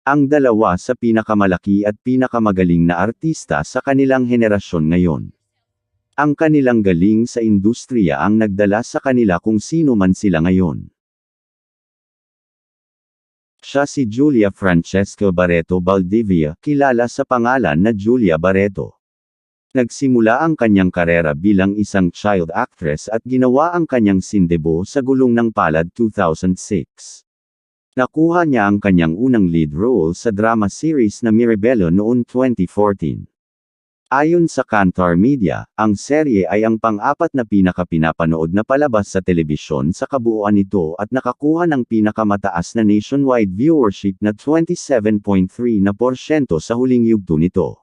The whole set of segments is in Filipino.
Ang dalawa sa pinakamalaki at pinakamagaling na artista sa kanilang henerasyon ngayon. Ang kanilang galing sa industriya ang nagdala sa kanila kung sino man sila ngayon. Siya si Julia Francesca Barreto Valdivia, kilala sa pangalan na Julia Barreto. Nagsimula ang kanyang karera bilang isang child actress at ginawa ang kanyang sindebo sa Gulong ng Palad 2006. Nakuha niya ang kanyang unang lead role sa drama series na Mirabello noong 2014. Ayon sa Kantar Media, ang serye ay ang pang-apat na pinakapinapanood na palabas sa telebisyon sa kabuuan nito at nakakuha ng pinakamataas na nationwide viewership na 27.3% sa huling yugto nito.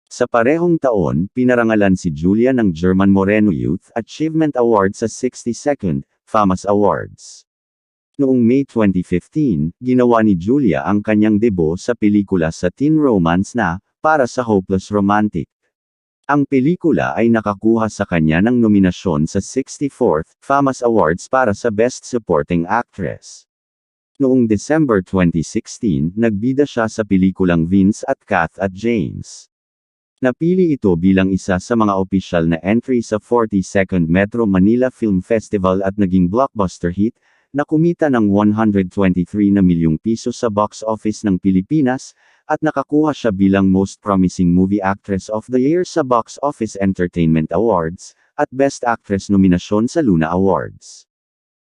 Sa parehong taon, pinarangalan si Julia ng German Moreno Youth Achievement Award sa 62nd FAMAS Awards. Noong May 2015, ginawa ni Julia ang kanyang debut sa pelikula sa teen romance na Para sa Hopeless Romantic. Ang pelikula ay nakakuha sa kanya ng nominasyon sa 64th FAMAS Awards para sa Best Supporting Actress. Noong December 2016, nagbida siya sa pelikulang Vince at Kath at James. Napili ito bilang isa sa mga opisyal na entry sa 42nd Metro Manila Film Festival at naging blockbuster hit, na kumita ng 123 na milyong piso sa box office ng Pilipinas, at nakakuha siya bilang Most Promising Movie Actress of the Year sa Box Office Entertainment Awards, at Best Actress nominasyon sa Luna Awards.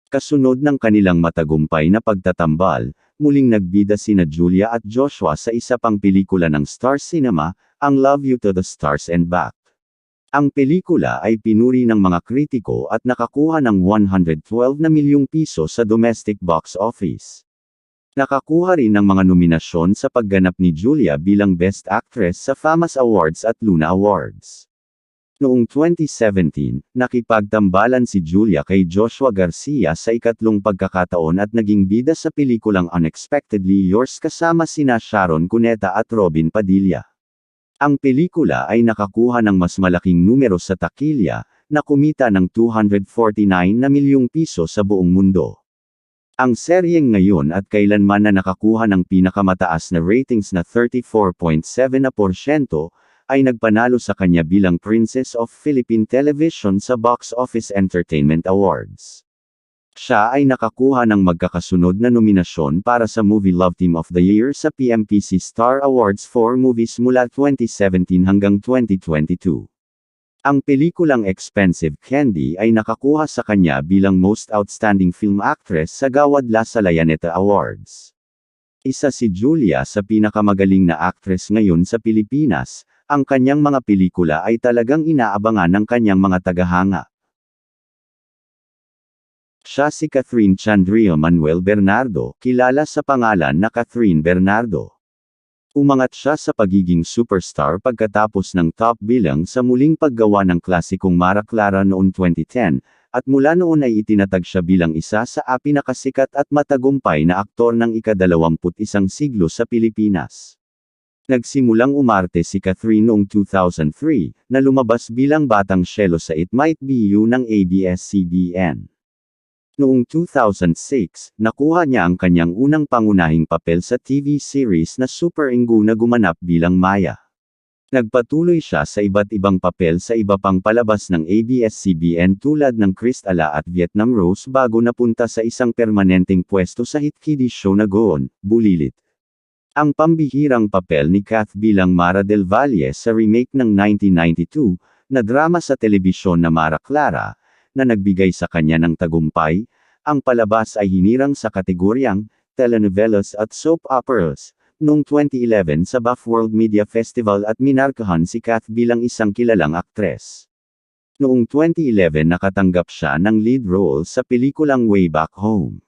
Kasunod ng kanilang matagumpay na pagtatambal, muling nagbida sina Julia at Joshua sa isa pang pelikula ng Star Cinema, ang Love You to the Stars and Back. Ang pelikula ay pinuri ng mga kritiko at nakakuha ng 112 na milyong piso sa domestic box office. Nakakuha rin ng mga nominasyon sa pagganap ni Julia bilang Best Actress sa FAMAS Awards at Luna Awards. Noong 2017, nakipagtambalan si Julia kay Joshua Garcia sa ikatlong pagkakataon at naging bida sa pelikulang Unexpectedly Yours kasama sina Sharon Cuneta at Robin Padilla. Ang pelikula ay nakakuha ng mas malaking numero sa takilya, na kumita ng 249 na milyong piso sa buong mundo. Ang seryeng ngayon at kailanman na nakakuha ng pinakamataas na ratings na 34.7%, ay nagpanalo sa kanya bilang Princess of Philippine Television sa Box Office Entertainment Awards. Siya ay nakakuha ng magkakasunod na nominasyon para sa Movie Love Team of the Year sa PMPC Star Awards for Movies mula 2017 hanggang 2022. Ang pelikulang Expensive Candy ay nakakuha sa kanya bilang Most Outstanding Film Actress sa Gawad La Salayaneta Awards. Isa si Julia sa pinakamagaling na actress ngayon sa Pilipinas, ang kanyang mga pelikula ay talagang inaabangan ng kanyang mga tagahanga. Siya si Catherine Chandria Manuel Bernardo, kilala sa pangalan na Catherine Bernardo. Umangat siya sa pagiging superstar pagkatapos ng top bilang sa muling paggawa ng klasikong Mara Clara noong 2010, at mula noon ay itinatag siya bilang isa sa pinakasikat at matagumpay na aktor ng ika-21 siglo sa Pilipinas. Nagsimulang umarte si Catherine noong 2003, na lumabas bilang Batang Shelo sa It Might Be You ng ABS-CBN. Noong 2006, nakuha niya ang kanyang unang pangunahing papel sa TV series na Super Inggo na gumanap bilang Maya. Nagpatuloy siya sa iba't ibang papel sa iba pang palabas ng ABS-CBN tulad ng Kristala at Vietnam Rose bago napunta sa isang permanenteng pwesto sa hit kiddie show na Goon, Bulilit. Ang pambihirang papel ni Kath bilang Mara del Valle sa remake ng 1992, na drama sa telebisyon na Mara Clara, na nagbigay sa kanya ng tagumpay, ang palabas ay hinirang sa kategoryang telenovelas at soap operas noong 2011 sa Buff World Media Festival at minarkahan si Kath bilang isang kilalang aktres. Noong 2011 nakatanggap siya ng lead role sa pelikulang Way Back Home.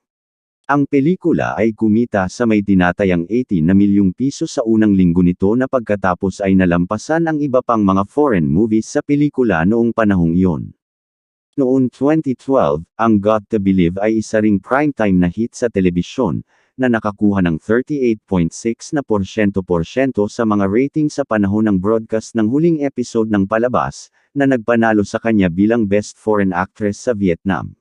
Ang pelikula ay kumita sa may tinatayang 18 na milyong piso sa unang linggo nito na pagkatapos ay nalampasan ang iba pang mga foreign movies sa pelikula noong panahong iyon. Noong 2012, ang Got to Believe ay isa ring primetime na hit sa telebisyon, na nakakuha ng 38.6% sa mga rating sa panahon ng broadcast ng huling episode ng palabas, na nagpanalo sa kanya bilang Best Foreign Actress sa Vietnam.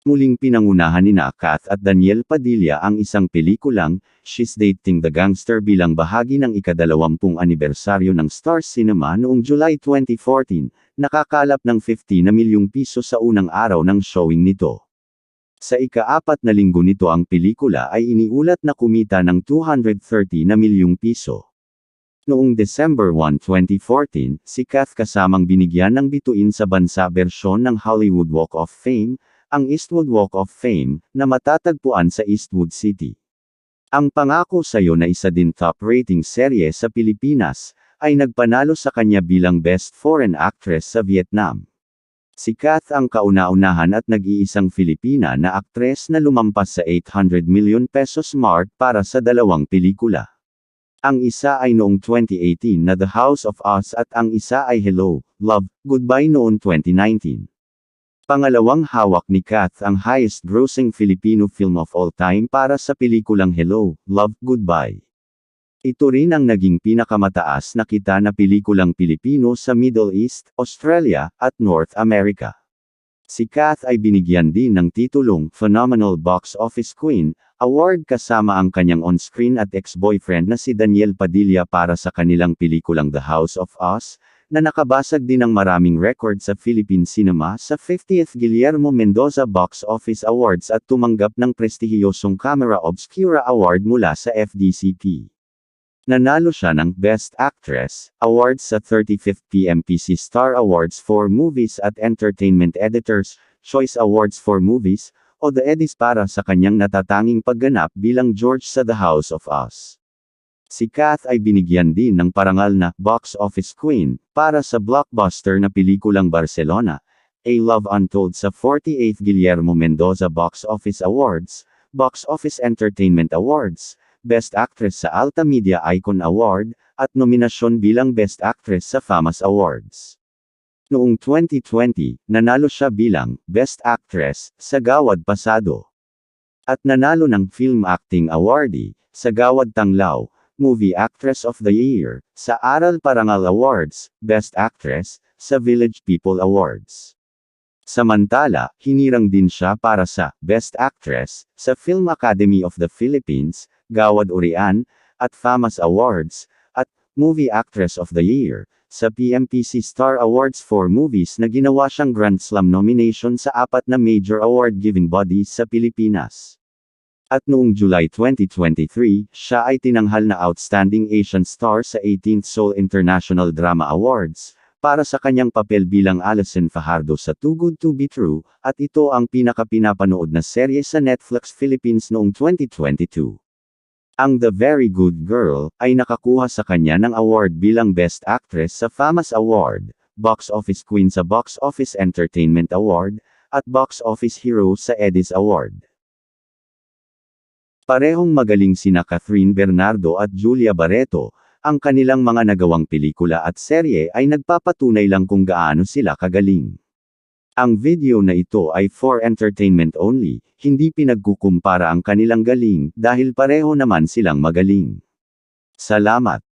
Muling pinangunahan nina Kath at Daniel Padilla ang isang pelikulang, She's Dating the Gangster bilang bahagi ng ika-20 anibersaryo ng Star Cinema noong July 2014, nakakalap ng 50 na milyong piso sa unang araw ng showing nito. Sa ika-4 na linggo nito ang pelikula ay iniulat na kumita ng 230 na milyong piso. Noong December 1, 2014, si Kath kasamang binigyan ng bituin sa bansa bersyon ng Hollywood Walk of Fame, ang Eastwood Walk of Fame, na matatagpuan sa Eastwood City. Ang Pangako Sa'yo na isa din top-rating serye sa Pilipinas, ay nagpanalo sa kanya bilang Best Foreign Actress sa Vietnam. Si Kath ang kauna-unahan at nag-iisang Filipina na aktres na lumampas sa 800 million pesos mark para sa dalawang pelikula. Ang isa ay noong 2018 na The House of Us at ang isa ay Hello, Love, Goodbye noong 2019. Pangalawang hawak ni Kath ang highest-grossing Filipino film of all time para sa pelikulang Hello, Love, Goodbye. Ito rin ang naging pinakamataas na kita na pelikulang Pilipino sa Middle East, Australia, at North America. Si Kath ay binigyan din ng titulong Phenomenal Box Office Queen Award kasama ang kanyang on-screen at ex-boyfriend na si Daniel Padilla para sa kanilang pelikulang The House of Us, na nakabasag din ng maraming record sa Philippine cinema sa 50th Guillermo Mendoza Box Office Awards at tumanggap ng prestihiyosong Camera Obscura Award mula sa FDCP. Nanalo siya ng Best Actress Awards sa 35th PMPC Star Awards for Movies at Entertainment Editors Choice Awards for Movies, o the Eddies para sa kanyang natatanging pagganap bilang George sa The House of Us. Si Kath ay binigyan din ng parangal na Box Office Queen para sa blockbuster na pelikulang Barcelona, A Love Untold sa 48th Guillermo Mendoza Box Office Awards, Box Office Entertainment Awards, Best Actress sa Alta Media Icon Award, at nominasyon bilang Best Actress sa FAMAS Awards. Noong 2020, nanalo siya bilang Best Actress sa Gawad Pasado. At nanalo ng Film Acting Awardee sa Gawad Tanglaw, Movie Actress of the Year, sa Aral Parangal Awards, Best Actress, sa Village People Awards. Samantala, hinirang din siya para sa Best Actress, sa Film Academy of the Philippines, Gawad Urian, at FAMAS Awards, at Movie Actress of the Year, sa PMPC Star Awards for Movies na ginawa siyang Grand Slam nomination sa 4 na major award-giving bodies sa Pilipinas. At noong July 2023, siya ay tinanghal na Outstanding Asian Star sa 18th Seoul International Drama Awards, para sa kanyang papel bilang Alison Fajardo sa Too Good to Be True, at ito ang pinakapinapanood na serye sa Netflix Philippines noong 2022. Ang The Very Good Girl, ay nakakuha sa kanya ng award bilang Best Actress sa FAMAS Award, Box Office Queen sa Box Office Entertainment Award, at Box Office Hero sa Eddies Award. Parehong magaling sina Catherine Bernardo at Julia Barreto, ang kanilang mga nagawang pelikula at serye ay nagpapatunay lang kung gaano sila kagaling. Ang video na ito ay for entertainment only, hindi pinagkukumpara ang kanilang galing dahil pareho naman silang magaling. Salamat.